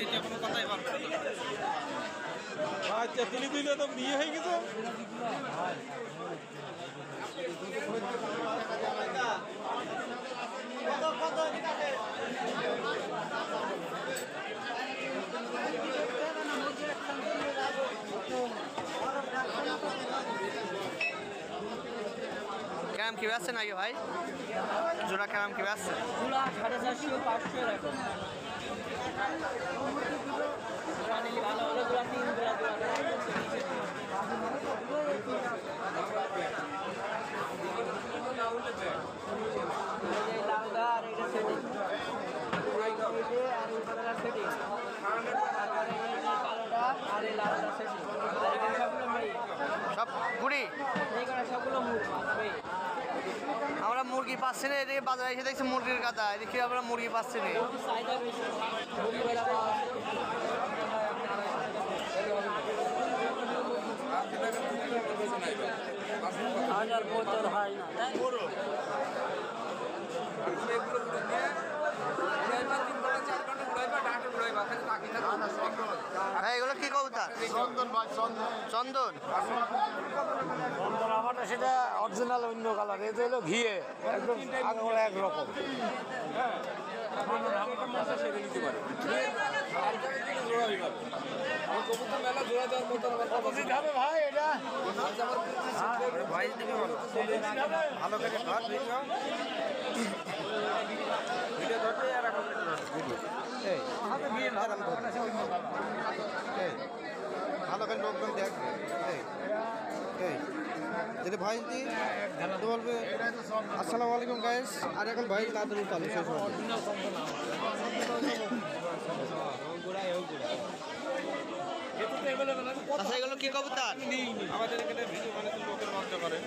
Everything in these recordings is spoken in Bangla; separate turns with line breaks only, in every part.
দ্বিতীয় কোনো কথাই পারবে না।
আচ্ছা তুলি দিলে তো বিয়ে হয়ে গেছে।
কেমন কি বেচছেন নাকি ভাই? জোড়া কেমন কি বেচছেন?
জোড়া 450 500 এরকম। ভালো ভালো জোড়া 3 জোড়া লাউদা আর এটা সেটিং আর উপরের সেটিং কালোটা আর এই লাউদা সেটিং সবগুলো মেয়ে
সব গুড়ি।
সবগুলো মুরগি।
আমরা মুরগি পাচ্ছি না, এদিকে বাজারে এসে দেখছি মুরগির গাদা, এদিকে আমরা মুরগি পাচ্ছি না।
চাহিদা বেশি। 1000 হয় না।
ভাই এগুলো কি কবুতর?
চন্দন ভাই চন্দন।
চন্দন।
চন্দন আমারটা সেটা অরিজিনাল অন্য কালার, এটা হলো ঘিয়ে একদম আগে একরকম। ভাই এটা
ভালো করে ধর ভিডিও ধরতে আর এখন ভালো করে লোকজন দেখবে। যদি ভাই যদি বলবে আসসালামু আলাইকুম গাইস, আর এখন ভাই তাড়াতাড়ি চালু শেষ হবে।
আচ্ছা এগুলো কি কবুতর?
আমাদের এখানে ভিডিও মানে লোকের নষ্ট করে।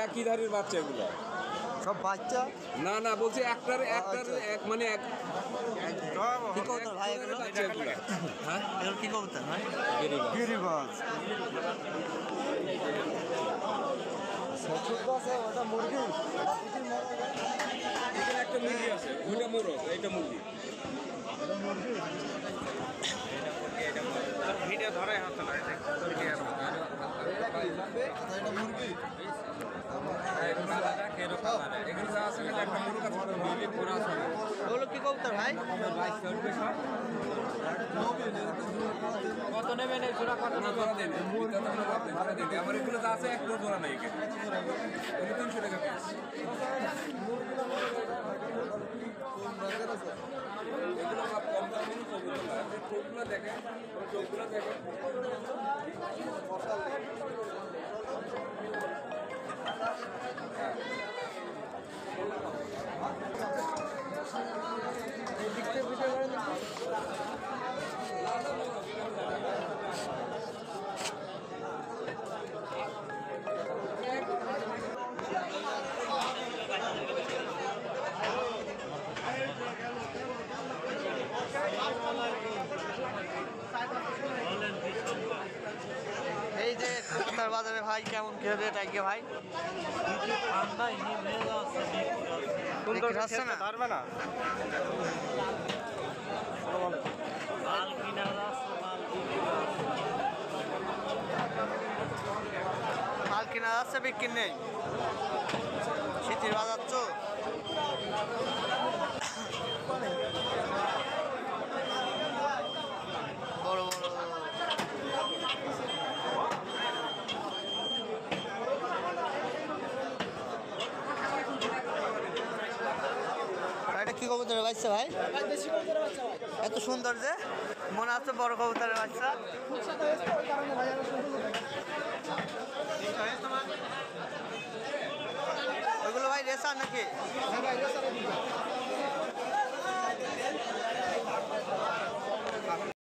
একই ধারের বাচ্চা এগুলো
সব বাচ্চা?
না না বলছি একটার এক মানে এক
কি কবুতর ভাই এগুলো?
বাচ্চা এগুলো। হ্যাঁ
এগুলো কি কবুতর ভাই?
গিরিবাজ।
ওটা মুরগি,
এখানে একটা মুরগি আছে, ওইটা মোরগ, এইটা মুরগি।
ভিডিও ধরাই হতো না।
ওগুলো কি কবুতর ভাই?
কত নেবেন এই জোড়া? কত
আমার এগুলো যা আছে একটা জোড়া নাই, এখানে 300 টাকা পিস। এগুলো সব কম দামি চোখগুলো দেখেন, চোখগুলো দেখেন।
এই যে কবুতর বাজারে ভাই কেমন কি রেট আজকে ভাই? হচ্ছে না
ধরবে না।
মাল কিনা যাচ্ছে, বিক্রি নেই। শীতের বাজার তো বড় বড় এটা কি কবুতরের বাচ্চা ভাই? এত সুন্দর যে মনে হচ্ছে বড় কবুতরের বাচ্চা। ওইগুলো ভাই রেসার নাকি?